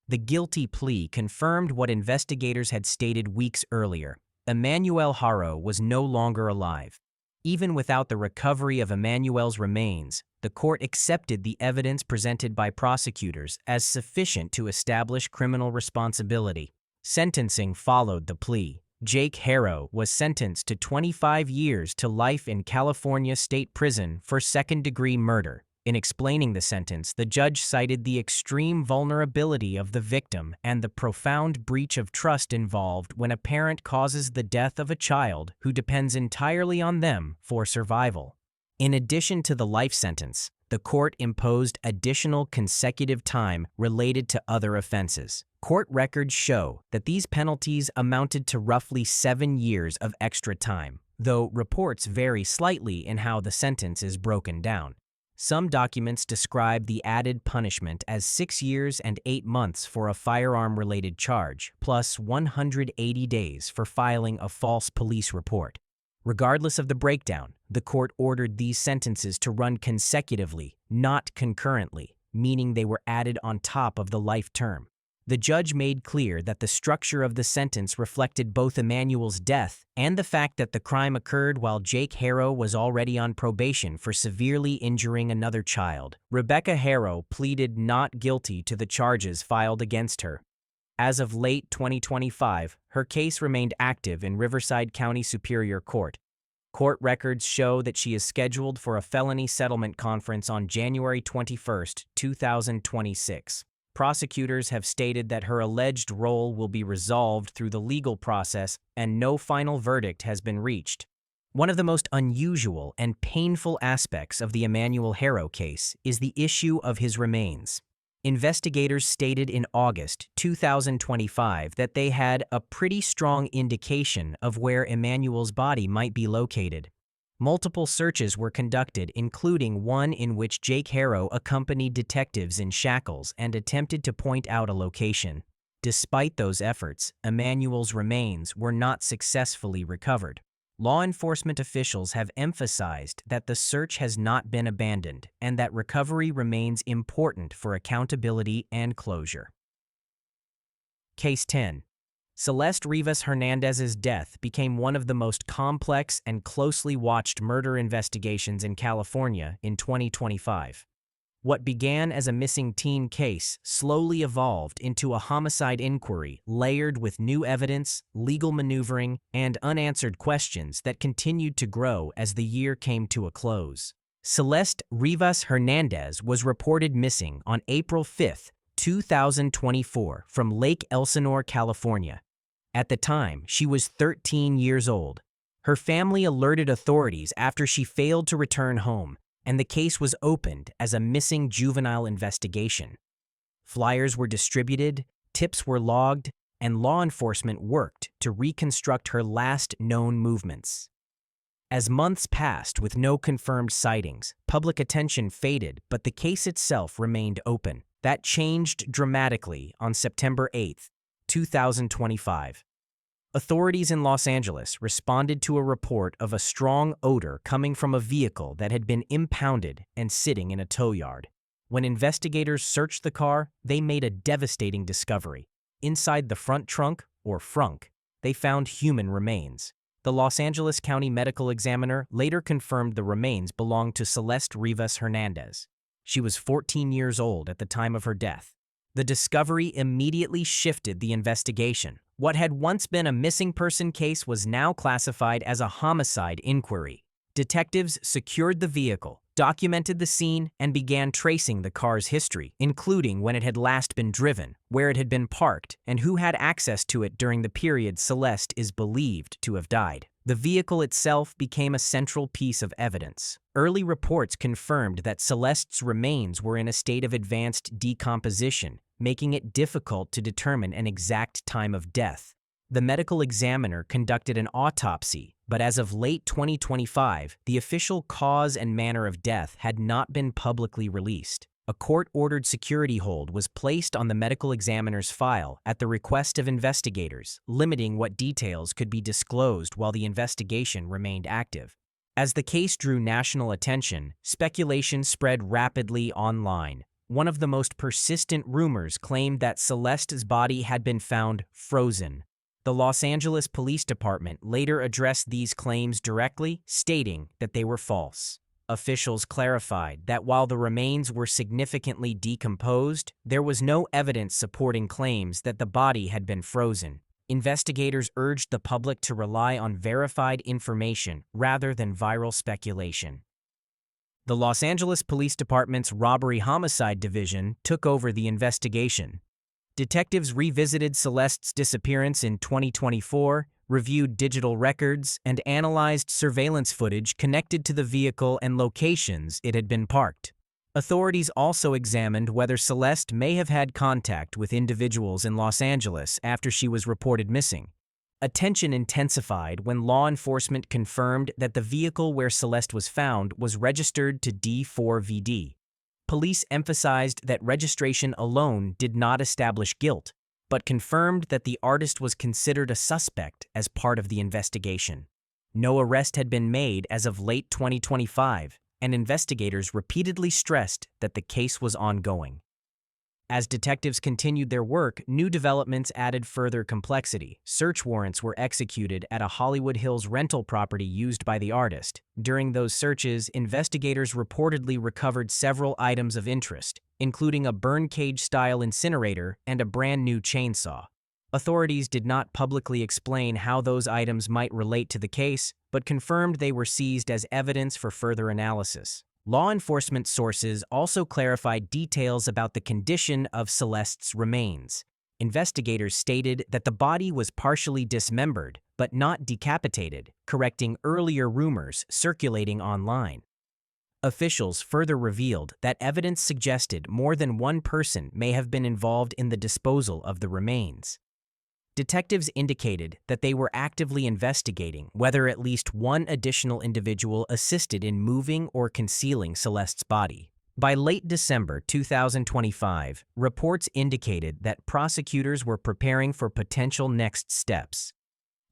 Speaker 1: The guilty plea confirmed what investigators had stated weeks earlier. Emanuel Harrow was no longer alive. Even without the recovery of Emanuel's remains, the court accepted the evidence presented by prosecutors as sufficient to establish criminal responsibility. Sentencing followed the plea. Jake Harrow was sentenced to 25 years to life in California State Prison for second-degree murder. In explaining the sentence, the judge cited the extreme vulnerability of the victim and the profound breach of trust involved when a parent causes the death of a child who depends entirely on them for survival. In addition to the life sentence, the court imposed additional consecutive time related to other offenses. Court records show that these penalties amounted to roughly 7 years of extra time, though reports vary slightly in how the sentence is broken down. Some documents describe the added punishment as 6 years and 8 months for a firearm-related charge, plus 180 days for filing a false police report. Regardless of the breakdown, the court ordered these sentences to run consecutively, not concurrently, meaning they were added on top of the life term. The judge made clear that the structure of the sentence reflected both Emanuel's death and the fact that the crime occurred while Jake Harrow was already on probation for severely injuring another child. Rebecca Harrow pleaded not guilty to the charges filed against her. As of late 2025, her case remained active in Riverside County Superior Court. Court records show that she is scheduled for a felony settlement conference on January 21, 2026. Prosecutors have stated that her alleged role will be resolved through the legal process and no final verdict has been reached. One of the most unusual and painful aspects of the Emanuel Harrow case is the issue of his remains. Investigators stated in August 2025 that they had a pretty strong indication of where Emanuel's body might be located. Multiple searches were conducted, including one in which Jake Harrow accompanied detectives in shackles and attempted to point out a location. Despite those efforts, Emanuel's remains were not successfully recovered. Law enforcement officials have emphasized that the search has not been abandoned and that recovery remains important for accountability and closure. Case 10. Celeste Rivas Hernandez's death became one of the most complex and closely watched murder investigations in California in 2025. What began as a missing teen case slowly evolved into a homicide inquiry layered with new evidence, legal maneuvering, and unanswered questions that continued to grow as the year came to a close. Celeste Rivas Hernandez was reported missing on April 5, 2024, from Lake Elsinore, California. At the time, she was 13 years old. Her family alerted authorities after she failed to return home, and the case was opened as a missing juvenile investigation. Flyers were distributed, tips were logged, and law enforcement worked to reconstruct her last known movements. As months passed with no confirmed sightings, public attention faded, but the case itself remained open. That changed dramatically on September 8, 2025. Authorities in Los Angeles responded to a report of a strong odor coming from a vehicle that had been impounded and sitting in a tow yard. When investigators searched the car, they made a devastating discovery. Inside the front trunk, or frunk, they found human remains. The Los Angeles County Medical Examiner later confirmed the remains belonged to Celeste Rivas Hernandez. She was 14 years old at the time of her death. The discovery immediately shifted the investigation. What had once been a missing person case was now classified as a homicide inquiry. Detectives secured the vehicle, documented the scene, and began tracing the car's history, including when it had last been driven, where it had been parked, and who had access to it during the period Celeste is believed to have died. The vehicle itself became a central piece of evidence. Early reports confirmed that Celeste's remains were in a state of advanced decomposition, making it difficult to determine an exact time of death. The medical examiner conducted an autopsy, but as of late 2025, the official cause and manner of death had not been publicly released. A court-ordered security hold was placed on the medical examiner's file at the request of investigators, limiting what details could be disclosed while the investigation remained active. As the case drew national attention, speculation spread rapidly online. One of the most persistent rumors claimed that Celeste's body had been found frozen. The Los Angeles Police Department later addressed these claims directly, stating that they were false. Officials clarified that while the remains were significantly decomposed, there was no evidence supporting claims that the body had been frozen. Investigators urged the public to rely on verified information rather than viral speculation. The Los Angeles Police Department's Robbery Homicide Division took over the investigation. Detectives revisited Celeste's disappearance in 2024, reviewed digital records, and analyzed surveillance footage connected to the vehicle and locations it had been parked. Authorities also examined whether Celeste may have had contact with individuals in Los Angeles after she was reported missing. Attention intensified when law enforcement confirmed that the vehicle where Celeste was found was registered to D4VD. Police emphasized that registration alone did not establish guilt, but confirmed that the artist was considered a suspect as part of the investigation. No arrest had been made as of late 2025, and investigators repeatedly stressed that the case was ongoing. As detectives continued their work, new developments added further complexity. Search warrants were executed at a Hollywood Hills rental property used by the artist. During those searches, investigators reportedly recovered several items of interest, including a burn cage-style incinerator and a brand-new chainsaw. Authorities did not publicly explain how those items might relate to the case, but confirmed they were seized as evidence for further analysis. Law enforcement sources also clarified details about the condition of Celeste's remains. Investigators stated that the body was partially dismembered, but not decapitated, correcting earlier rumors circulating online. Officials further revealed that evidence suggested more than one person may have been involved in the disposal of the remains. Detectives indicated that they were actively investigating whether at least one additional individual assisted in moving or concealing Celeste's body. By late December 2025, reports indicated that prosecutors were preparing for potential next steps.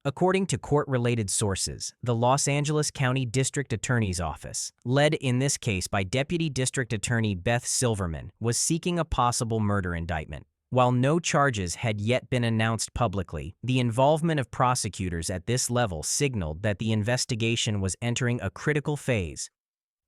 Speaker 1: According to court-related sources, the Los Angeles County District Attorney's Office, led in this case by Deputy District Attorney Beth Silverman, was seeking a possible murder indictment. While no charges had yet been announced publicly, the involvement of prosecutors at this level signaled that the investigation was entering a critical phase.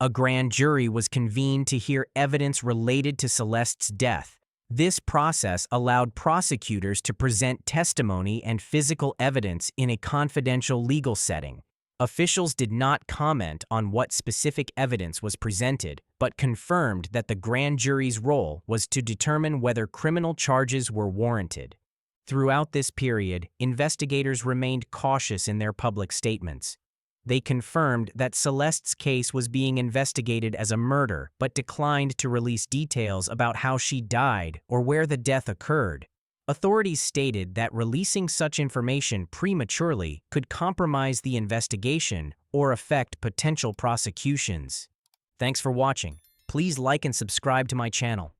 Speaker 1: A grand jury was convened to hear evidence related to Celeste's death. This process allowed prosecutors to present testimony and physical evidence in a confidential legal setting. Officials did not comment on what specific evidence was presented, but confirmed that the grand jury's role was to determine whether criminal charges were warranted. Throughout this period, investigators remained cautious in their public statements. They confirmed that Celeste's case was being investigated as a murder, but declined to release details about how she died or where the death occurred. Authorities stated that releasing such information prematurely could compromise the investigation or affect potential prosecutions. Thanks for watching. Please like and subscribe to my channel.